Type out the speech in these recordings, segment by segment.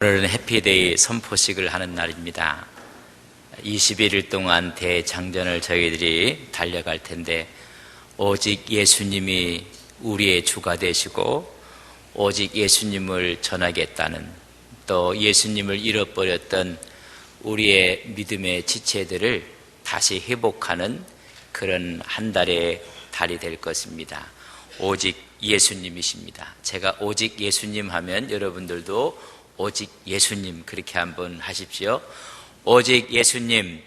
오늘은 해피데이 선포식을 하는 날입니다. 21일 동안 대장전을 저희들이 달려갈 텐데, 오직 예수님이 우리의 주가 되시고 오직 예수님을 전하겠다는, 또 예수님을 잃어버렸던 우리의 믿음의 지체들을 다시 회복하는 그런 한 달의 달이 될 것입니다. 오직 예수님이십니다. 제가 오직 예수님 하면 여러분들도 오직 예수님 그렇게 한번 하십시오. 오직 예수님,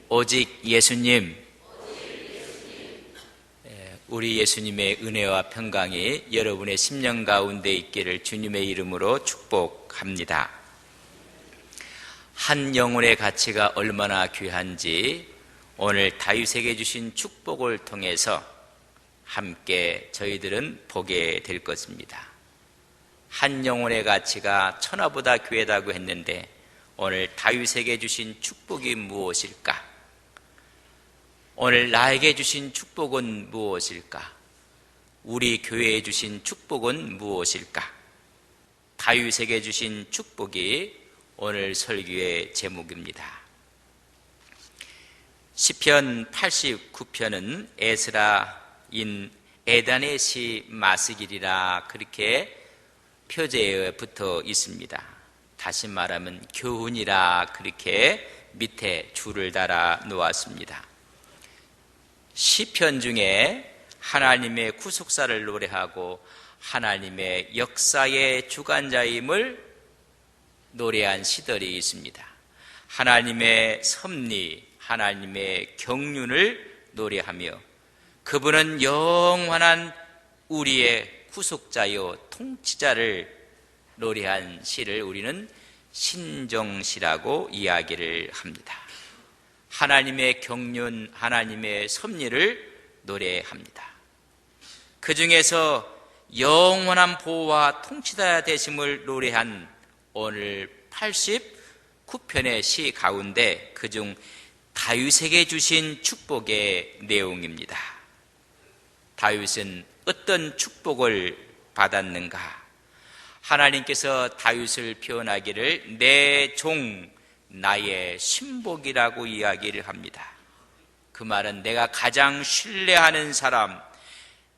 오직 예수님. 우리 예수님의 은혜와 평강이 여러분의 심령 가운데 있기를 주님의 이름으로 축복합니다. 한 영혼의 가치가 얼마나 귀한지 오늘 다윗에게 주신 축복을 통해서 함께 저희들은 보게 될 것입니다. 한 영혼의 가치가 천하보다 귀하다고 했는데, 오늘 다윗에게 주신 축복이 무엇일까? 오늘 나에게 주신 축복은 무엇일까? 우리 교회에 주신 축복은 무엇일까? 다윗에게 주신 축복이 오늘 설교의 제목입니다. 시편 89편은 에스라인 에단의 시 마스길이라 그렇게 표제에 붙어 있습니다. 다시 말하면 교훈이라 그렇게 밑에 줄을 달아 놓았습니다. 시편 중에 하나님의 구속사를 노래하고 하나님의 역사의 주관자임을 노래한 시들이 있습니다. 하나님의 섭리, 하나님의 경륜을 노래하며 그분은 영원한 우리의 구속자요 통치자를 노래한 시를 우리는 신정시라고 이야기를 합니다. 하나님의 경륜, 하나님의 섭리를 노래합니다. 그 중에서 영원한 보호와 통치자 되심을 노래한 오늘 89편의 시 가운데 그중 다윗에게 주신 축복의 내용입니다. 다윗은 어떤 축복을 받았는가? 하나님께서 다윗을 표현하기를 내 종, 나의 신복이라고 이야기를 합니다. 그 말은 내가 가장 신뢰하는 사람,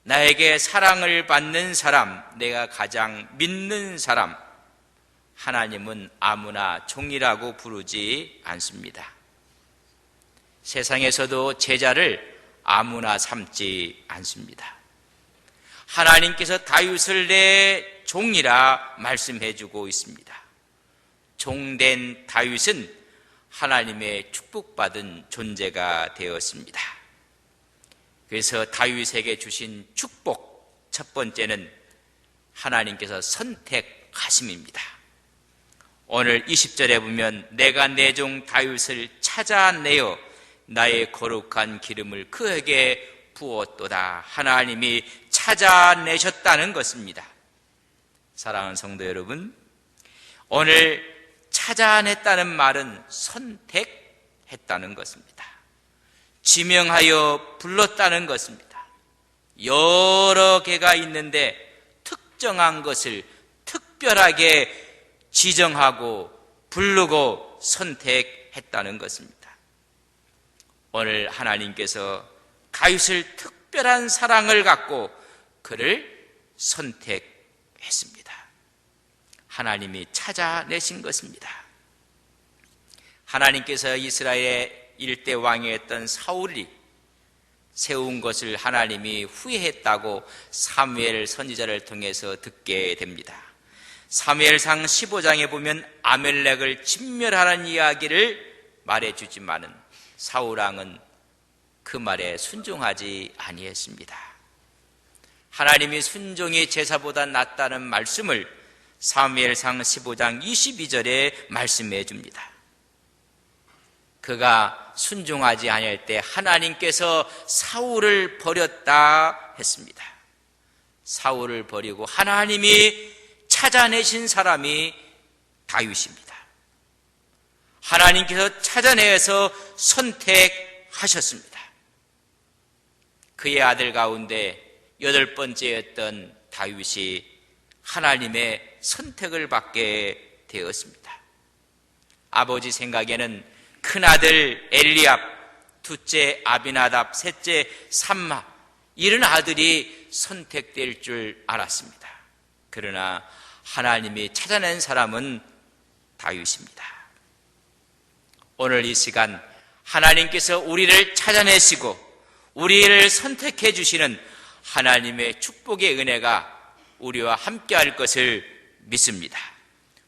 나에게 사랑을 받는 사람, 내가 가장 믿는 사람, 하나님은 아무나 종이라고 부르지 않습니다. 세상에서도 제자를 아무나 삼지 않습니다. 하나님께서 다윗을 내 종이라 말씀해주고 있습니다. 종된 다윗은 하나님의 축복받은 존재가 되었습니다. 그래서 다윗에게 주신 축복 첫 번째는 하나님께서 선택하심입니다. 오늘 20절에 보면 내가 내 종 다윗을 찾아내어 나의 거룩한 기름을 그에게 부었도다. 하나님이 찾아내셨다는 것입니다. 사랑하는 성도 여러분, 오늘 찾아냈다는 말은 선택했다는 것입니다. 지명하여 불렀다는 것입니다. 여러 개가 있는데 특정한 것을 특별하게 지정하고 부르고 선택했다는 것입니다. 오늘 하나님께서 다윗을 특별한 사랑을 갖고 그를 선택했습니다. 하나님이 찾아내신 것입니다. 하나님께서 이스라엘의 일대 왕이었던 사울이 세운 것을 하나님이 후회했다고 사무엘 선지자를 통해서 듣게 됩니다. 사무엘상 15장에 보면 아멜렉을 진멸하는 이야기를 말해주지만은 사울왕은 그 말에 순종하지 아니했습니다. 하나님이 순종이 제사보다 낫다는 말씀을 사무엘상 15장 22절에 말씀해 줍니다. 그가 순종하지 아니할 때 하나님께서 사울을 버렸다 했습니다. 사울을 버리고 하나님이 찾아내신 사람이 다윗입니다. 하나님께서 찾아내서 선택하셨습니다. 그의 아들 가운데 8번째였던 다윗이 하나님의 선택을 받게 되었습니다. 아버지 생각에는 큰아들 엘리압, 둘째 아비나답, 셋째 삼마, 이런 아들이 선택될 줄 알았습니다. 그러나 하나님이 찾아낸 사람은 다윗입니다. 오늘 이 시간 하나님께서 우리를 찾아내시고 우리를 선택해 주시는 하나님의 축복의 은혜가 우리와 함께할 것을 믿습니다.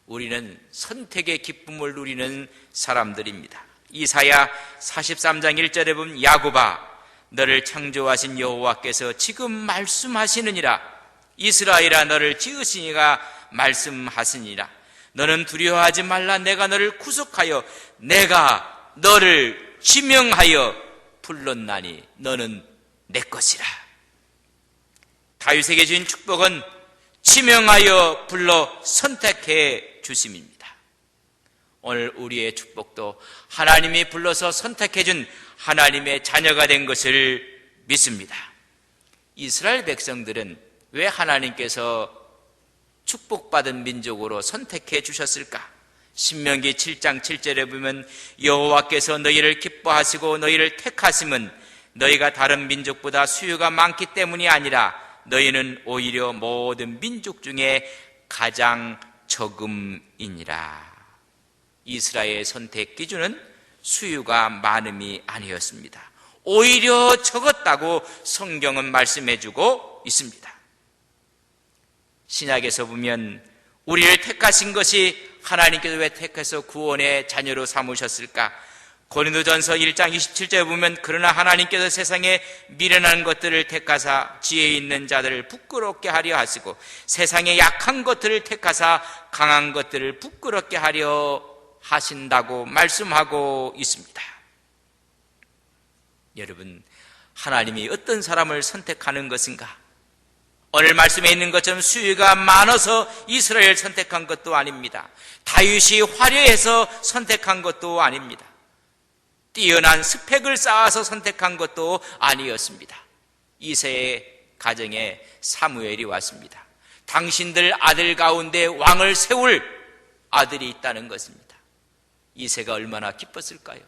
우리는 선택의 기쁨을 누리는 사람들입니다. 이사야 43장 1절에 보면 야곱아 너를 창조하신 여호와께서 지금 말씀하시느니라. 이스라엘아 너를 지으신 이가 말씀하시니라. 너는 두려워하지 말라. 내가 너를 구속하여 내가 너를 지명하여 불렀나니 너는 내 것이라. 다윗에게 주신 축복은 지명하여 불러 선택해 주심입니다. 오늘 우리의 축복도 하나님이 불러서 선택해 준 하나님의 자녀가 된 것을 믿습니다. 이스라엘 백성들은 왜 하나님께서 축복받은 민족으로 선택해 주셨을까? 신명기 7장 7절에 보면 여호와께서 너희를 기뻐하시고 너희를 택하심은 너희가 다른 민족보다 수요가 많기 때문이 아니라 너희는 오히려 모든 민족 중에 가장 적음이니라. 이스라엘의 선택 기준은 수요가 많음이 아니었습니다. 오히려 적었다고 성경은 말씀해주고 있습니다. 신약에서 보면 우리를 택하신 것이 하나님께서 왜 택해서 구원의 자녀로 삼으셨을까? 고린도전서 1장 27절에 보면 그러나 하나님께서 세상에 미련한 것들을 택하사 지혜 있는 자들을 부끄럽게 하려 하시고 세상에 약한 것들을 택하사 강한 것들을 부끄럽게 하려 하신다고 말씀하고 있습니다. 여러분, 하나님이 어떤 사람을 선택하는 것인가? 오늘 말씀에 있는 것처럼 수요가 많아서 이스라엘을 선택한 것도 아닙니다. 다윗이 화려해서 선택한 것도 아닙니다. 뛰어난 스펙을 쌓아서 선택한 것도 아니었습니다. 이새의 가정에 사무엘이 왔습니다. 당신들 아들 가운데 왕을 세울 아들이 있다는 것입니다. 이새가 얼마나 기뻤을까요?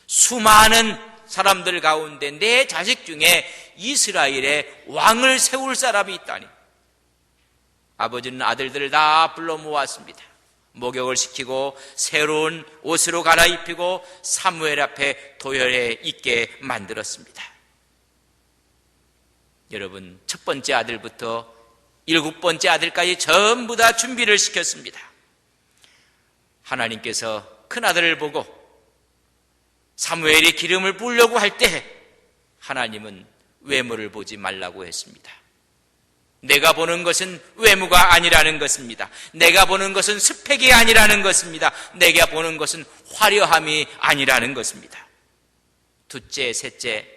수많은 사람들 가운데 내 자식 중에 이스라엘에 왕을 세울 사람이 있다니. 아버지는 아들들을 다 불러 모았습니다. 목욕을 시키고 새로운 옷으로 갈아입히고 사무엘 앞에 도열해 있게 만들었습니다. 여러분, 첫 번째 아들부터 7번째 아들까지 전부 다 준비를 시켰습니다. 하나님께서 큰아들을 보고 사무엘이 기름을 부으려고 할 때 하나님은 외모를 보지 말라고 했습니다. 내가 보는 것은 외모가 아니라는 것입니다. 내가 보는 것은 스펙이 아니라는 것입니다. 내가 보는 것은 화려함이 아니라는 것입니다. 둘째, 셋째,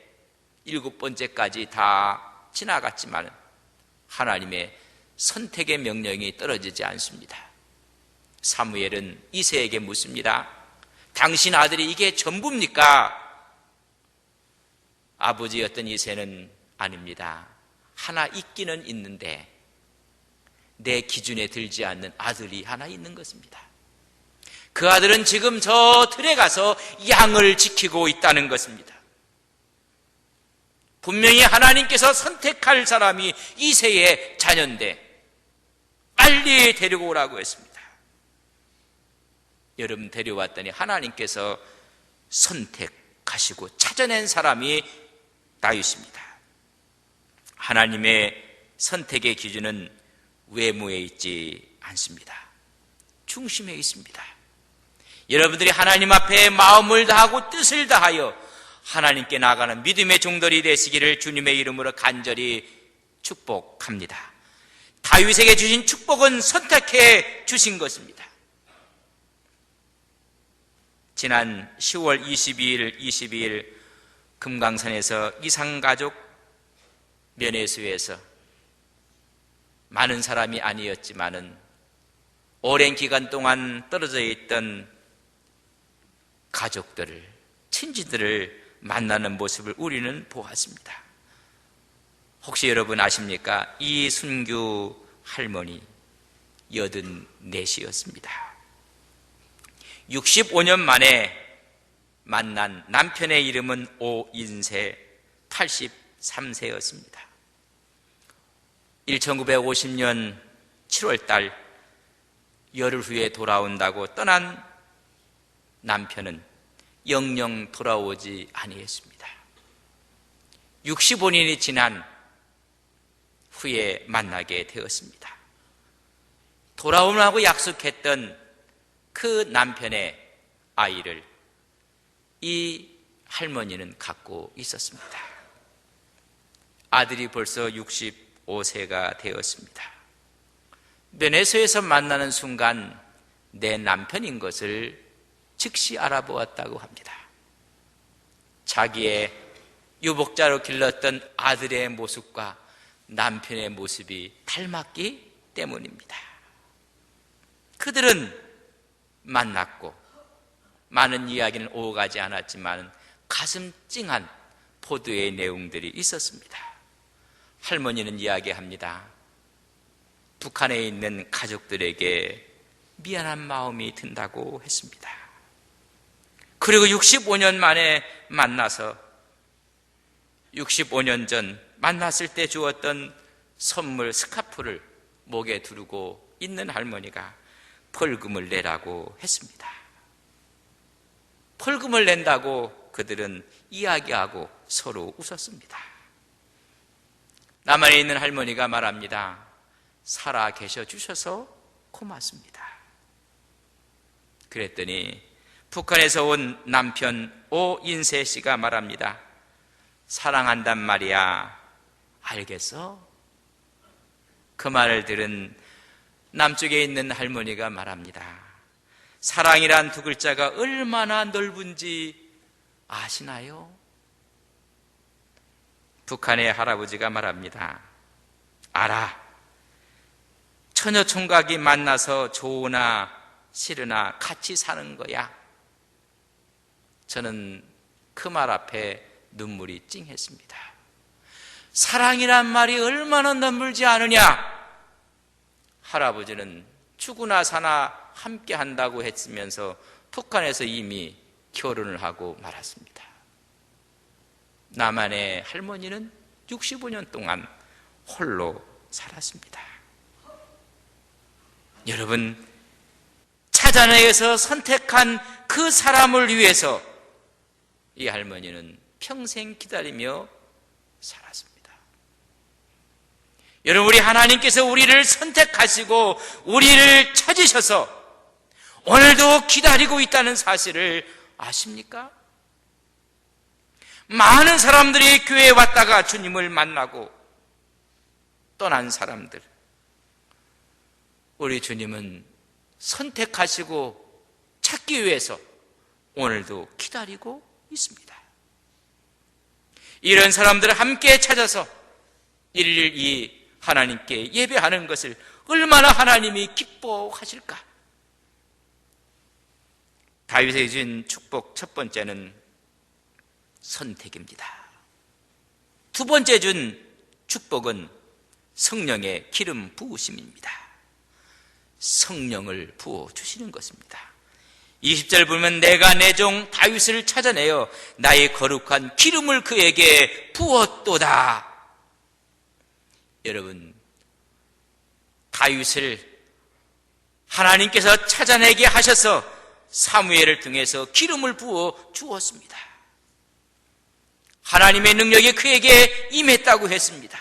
7번째까지 다 지나갔지만 하나님의 선택의 명령이 떨어지지 않습니다. 사무엘은 이새에게 묻습니다. 당신 아들이 이게 전부입니까? 아버지였던 이새는 아닙니다. 하나 있기는 있는데 내 기준에 들지 않는 아들이 하나 있는 것입니다. 그 아들은 지금 저 들에 가서 양을 지키고 있다는 것입니다. 분명히 하나님께서 선택할 사람이 이새의 자녀인데 빨리 데리고 오라고 했습니다. 여러분, 데려왔더니 하나님께서 선택하시고 찾아낸 사람이 다윗입니다. 하나님의 선택의 기준은 외모에 있지 않습니다. 중심에 있습니다. 여러분들이 하나님 앞에 마음을 다하고 뜻을 다하여 하나님께 나아가는 믿음의 종들이 되시기를 주님의 이름으로 간절히 축복합니다. 다윗에게 주신 축복은 선택해 주신 것입니다. 지난 10월 22일 금강산에서 이산가족 면회소에서 많은 사람이 아니었지만은 오랜 기간 동안 떨어져 있던 가족들을, 친지들을 만나는 모습을 우리는 보았습니다. 혹시 여러분 아십니까? 이순규 할머니 84이었습니다. 65년 만에 만난 남편의 이름은 오인세 83세였습니다. 1950년 7월달 열흘 후에 돌아온다고 떠난 남편은 영영 돌아오지 아니했습니다. 65년이 지난 후에 만나게 되었습니다. 돌아오라고 약속했던 그 남편의 아이를 이 할머니는 갖고 있었습니다. 아들이 벌써 65세가 되었습니다. 면회소에서 만나는 순간 내 남편인 것을 즉시 알아보았다고 합니다. 자기의 유복자로 길렀던 아들의 모습과 남편의 모습이 닮았기 때문입니다. 그들은 만났고 많은 이야기는 오가지 않았지만 가슴 찡한 포도의 내용들이 있었습니다. 할머니는 이야기합니다. 북한에 있는 가족들에게 미안한 마음이 든다고 했습니다. 그리고 65년 만에 만나서 65년 전 만났을 때 주었던 선물 스카프를 목에 두르고 있는 할머니가 벌금을 내라고 했습니다. 벌금을 낸다고 그들은 이야기하고 서로 웃었습니다. 남한에 있는 할머니가 말합니다. 살아 계셔 주셔서 고맙습니다. 그랬더니 북한에서 온 남편 오인세 씨가 말합니다. 사랑한단 말이야. 알겠어? 그 말을 들은 남쪽에 있는 할머니가 말합니다. 사랑이란 두 글자가 얼마나 넓은지 아시나요? 북한의 할아버지가 말합니다. 알아. 처녀 총각이 만나서 좋으나 싫으나 같이 사는 거야. 저는 그 말 앞에 눈물이 찡했습니다. 사랑이란 말이 얼마나 넓지 않으냐? 할아버지는 죽으나 사나 함께 한다고 했으면서 북한에서 이미 결혼을 하고 말았습니다. 남한의 할머니는 65년 동안 홀로 살았습니다. 여러분, 찾아내서 선택한 그 사람을 위해서 이 할머니는 평생 기다리며 살았습니다. 여러분, 우리 하나님께서 우리를 선택하시고 우리를 찾으셔서 오늘도 기다리고 있다는 사실을 아십니까? 많은 사람들이 교회에 왔다가 주님을 만나고 떠난 사람들, 우리 주님은 선택하시고 찾기 위해서 오늘도 기다리고 있습니다. 이런 사람들을 함께 찾아서 일일이 하나님께 예배하는 것을 얼마나 하나님이 기뻐하실까? 다윗에게 준 축복 첫 번째는 선택입니다. 두 번째 준 축복은 성령의 기름 부으심입니다. 성령을 부어주시는 것입니다. 20절 보면 내가 내 종 다윗을 찾아내어 나의 거룩한 기름을 그에게 부었도다. 여러분, 다윗을 하나님께서 찾아내게 하셔서 사무엘을 통해서 기름을 부어 주었습니다. 하나님의 능력이 그에게 임했다고 했습니다.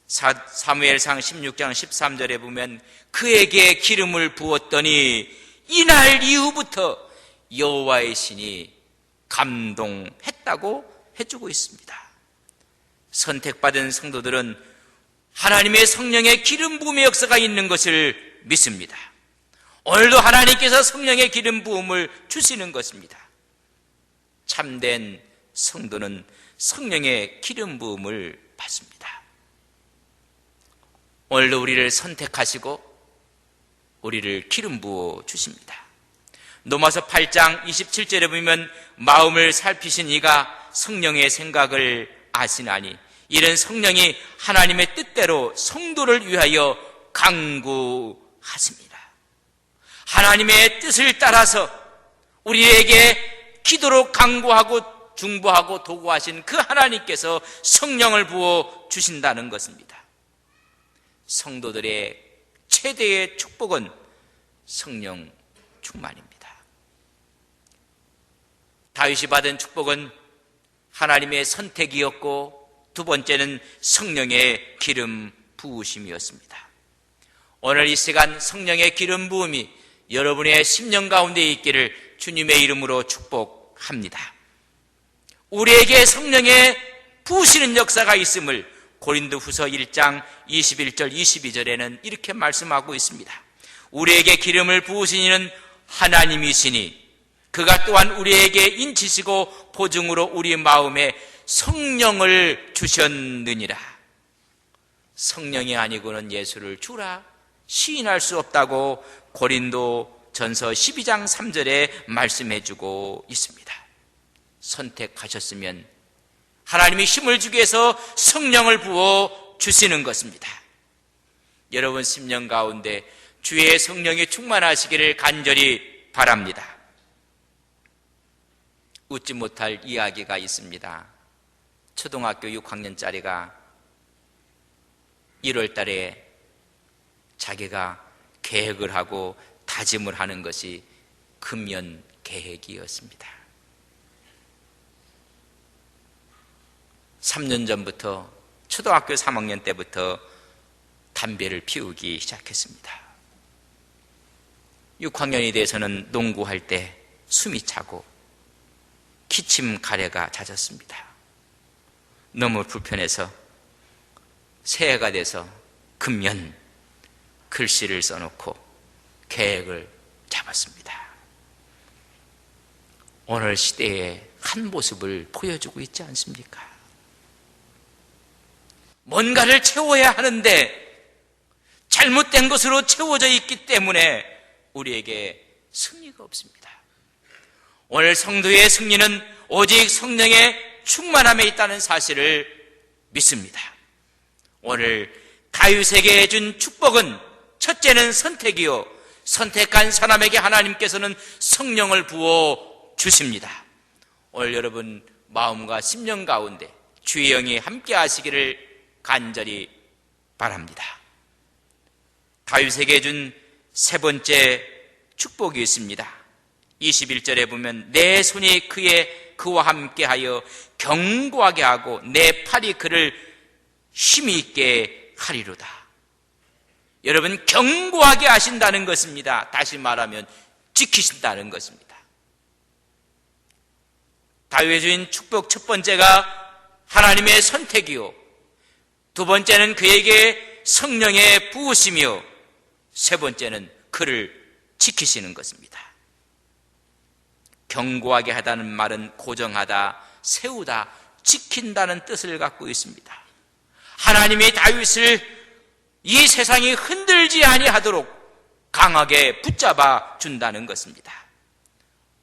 사무엘상 16장 13절에 보면 그에게 기름을 부었더니 이날 이후부터 여호와의 신이 감동했다고 해주고 있습니다. 선택받은 성도들은 하나님의 성령의 기름 부음의 역사가 있는 것을 믿습니다. 오늘도 하나님께서 성령의 기름 부음을 주시는 것입니다. 참된 성도는 성령의 기름 부음을 받습니다. 오늘도 우리를 선택하시고 우리를 기름 부어 주십니다. 로마서 8장 27절에 보면 마음을 살피신 이가 성령의 생각을 아시나니 이런 성령이 하나님의 뜻대로 성도를 위하여 강구하십니다. 하나님의 뜻을 따라서 우리에게 기도로 강구하고 중보하고 도구하신 그 하나님께서 성령을 부어 주신다는 것입니다. 성도들의 최대의 축복은 성령 충만입니다. 다윗이 받은 축복은 하나님의 선택이었고, 두 번째는 성령의 기름 부으심이었습니다. 오늘 이 시간 성령의 기름 부음이 여러분의 심령 가운데 있기를 주님의 이름으로 축복합니다. 우리에게 성령의 부으시는 역사가 있음을 고린도후서 1장 21절 22절에는 이렇게 말씀하고 있습니다. 우리에게 기름을 부으신 이는 하나님이시니 그가 또한 우리에게 인치시고 보증으로 우리 마음에 성령을 주셨느니라. 성령이 아니고는 예수를 주라 시인할 수 없다고 고린도전서 12장 3절에 말씀해 주고 있습니다. 선택하셨으면 하나님이 힘을 주기 위해서 성령을 부어 주시는 것입니다. 여러분 심령 가운데 주의 성령이 충만하시기를 간절히 바랍니다. 웃지 못할 이야기가 있습니다. 초등학교 6학년짜리가 1월 달에 자기가 계획을 하고 다짐을 하는 것이 금연 계획이었습니다. 3년 전부터 초등학교 3학년 때부터 담배를 피우기 시작했습니다. 6학년이 돼서는 농구할 때 숨이 차고 기침 가래가 잦았습니다. 너무 불편해서 새해가 돼서 금연 글씨를 써놓고 계획을 잡았습니다. 오늘 시대의 한 모습을 보여주고 있지 않습니까? 뭔가를 채워야 하는데 잘못된 것으로 채워져 있기 때문에 우리에게 승리가 없습니다. 오늘 성도의 승리는 오직 성령의 충만함에 있다는 사실을 믿습니다. 오늘 다윗에게 준 축복은 첫째는 선택이요, 선택한 사람에게 하나님께서는 성령을 부어 주십니다. 오늘 여러분 마음과 심령 가운데 주의 영이 함께 하시기를 간절히 바랍니다. 다윗에게 준 세 번째 축복이 있습니다. 21절에 보면 내 손이 그와 함께하여 견고하게 하고 내 팔이 그를 힘이 있게 하리로다. 여러분 견고하게 하신다는 것입니다. 다시 말하면 지키신다는 것입니다. 다윗의 주인 축복 첫 번째가 하나님의 선택이요, 두 번째는 그에게 성령의 부으심이요, 세 번째는 그를 지키시는 것입니다. 견고하게 하다는 말은 고정하다, 세우다, 지킨다는 뜻을 갖고 있습니다. 하나님이 다윗을 이 세상이 흔들지 아니하도록 강하게 붙잡아 준다는 것입니다.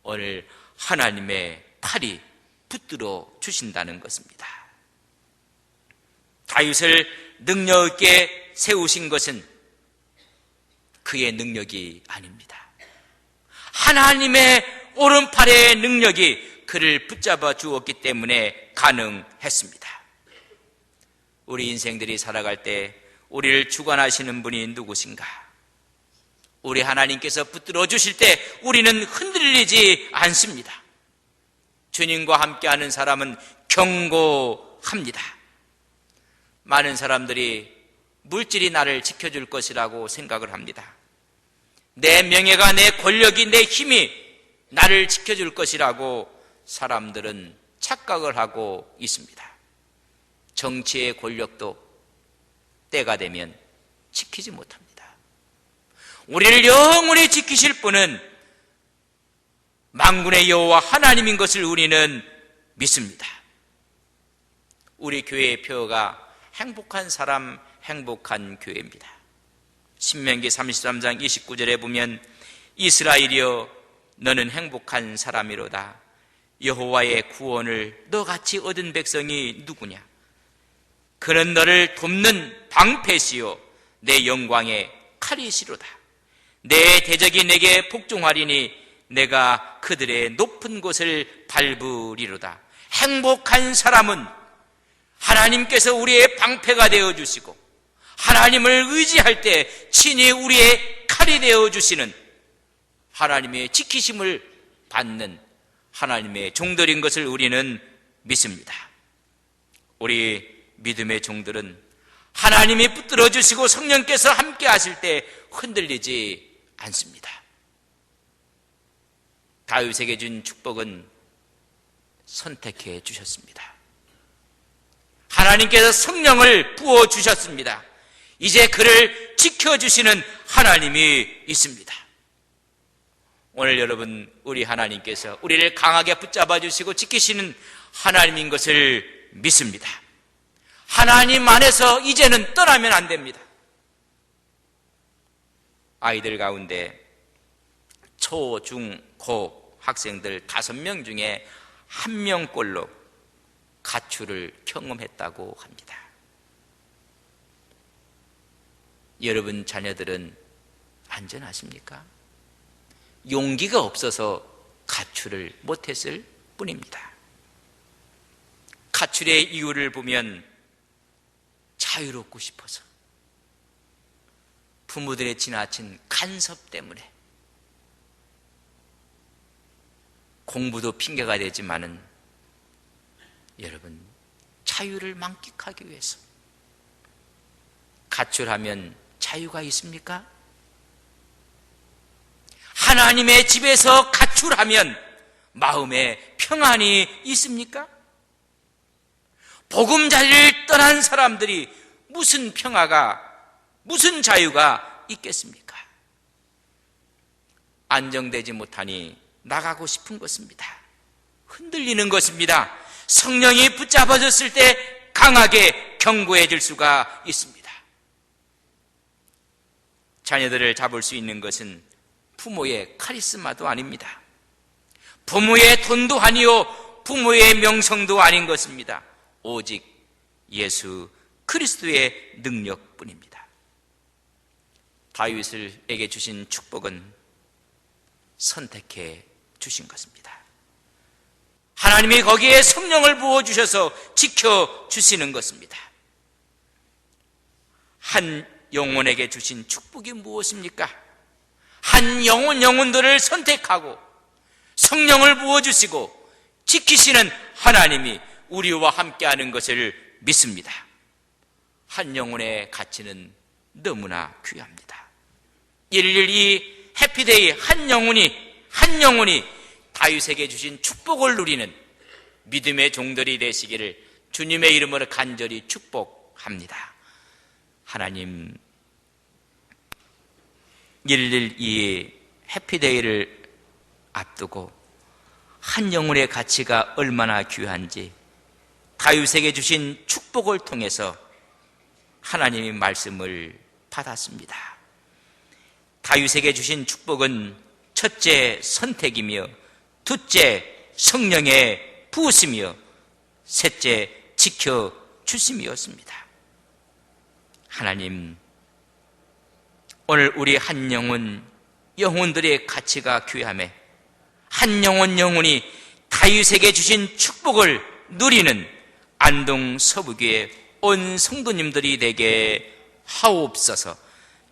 오늘 하나님의 팔이 붙들어 주신다는 것입니다. 다윗을 능력 있게 세우신 것은 그의 능력이 아닙니다. 하나님의 오른팔의 능력이 그를 붙잡아 주었기 때문에 가능했습니다. 우리 인생들이 살아갈 때 우리를 주관하시는 분이 누구신가? 우리 하나님께서 붙들어 주실 때 우리는 흔들리지 않습니다. 주님과 함께하는 사람은 견고합니다. 많은 사람들이 물질이 나를 지켜줄 것이라고 생각을 합니다. 내 명예가, 내 권력이, 내 힘이 나를 지켜줄 것이라고 사람들은 착각을 하고 있습니다. 정치의 권력도 때가 되면 지키지 못합니다. 우리를 영원히 지키실 분은 만군의 여호와 하나님인 것을 우리는 믿습니다. 우리 교회의 표어가 행복한 사람, 행복한 교회입니다. 신명기 33장 29절에 보면 이스라엘이여 너는 행복한 사람이로다. 여호와의 구원을 너같이 얻은 백성이 누구냐? 그는 너를 돕는 방패시요 내 영광의 칼이시로다. 내 대적이 내게 복종하리니 내가 그들의 높은 곳을 밟으리로다. 행복한 사람은 하나님께서 우리의 방패가 되어주시고 하나님을 의지할 때 친히 우리의 칼이 되어주시는 하나님의 지키심을 받는 하나님의 종들인 것을 우리는 믿습니다. 우리 믿음의 종들은 하나님이 붙들어 주시고 성령께서 함께 하실 때 흔들리지 않습니다. 다윗에게 준 축복은 선택해 주셨습니다. 하나님께서 성령을 부어 주셨습니다. 이제 그를 지켜주시는 하나님이 있습니다. 오늘 여러분, 우리 하나님께서 우리를 강하게 붙잡아 주시고 지키시는 하나님인 것을 믿습니다. 하나님 안에서 이제는 떠나면 안 됩니다. 아이들 가운데 초, 중, 고 학생들 5명 중에 1명꼴로 가출을 경험했다고 합니다. 여러분 자녀들은 안전하십니까? 용기가 없어서 가출을 못했을 뿐입니다. 가출의 이유를 보면 자유롭고 싶어서, 부모들의 지나친 간섭 때문에, 공부도 핑계가 되지만은 여러분 자유를 만끽하기 위해서. 가출하면 자유가 있습니까? 하나님의 집에서 가출하면 마음에 평안이 있습니까? 보금자리를 떠난 사람들이 무슨 평화가, 무슨 자유가 있겠습니까? 안정되지 못하니 나가고 싶은 것입니다. 흔들리는 것입니다. 성령이 붙잡아줬을 때 강하게 경고해 줄 수가 있습니다. 자녀들을 잡을 수 있는 것은 부모의 카리스마도 아닙니다. 부모의 돈도 아니요 부모의 명성도 아닌 것입니다. 오직 예수 그리스도의 능력뿐입니다. 다윗에게 주신 축복은 선택해 주신 것입니다. 하나님이 거기에 성령을 부어주셔서 지켜주시는 것입니다. 한 영혼에게 주신 축복이 무엇입니까? 한 영혼들을 선택하고 성령을 부어주시고 지키시는 하나님이 우리와 함께하는 것을 믿습니다. 한 영혼의 가치는 너무나 귀합니다. 112 해피데이 한 영혼이 다윗에게 주신 축복을 누리는 믿음의 종들이 되시기를 주님의 이름으로 간절히 축복합니다. 하나님, 112 해피데이를 앞두고 한 영혼의 가치가 얼마나 귀한지 다윗에게 주신 축복을 통해서 하나님의 말씀을 받았습니다. 다윗에게 주신 축복은 첫째 선택이며, 둘째 성령의 부으심이며, 셋째 지켜주심이었습니다. 하나님, 오늘 우리 한 영혼들의 가치가 귀함에 한 영혼이 다윗에게 주신 축복을 누리는 안동 서부교회 온 성도님들이 되게 하옵소서.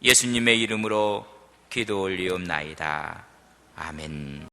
예수님의 이름으로 기도 올리옵나이다. 아멘.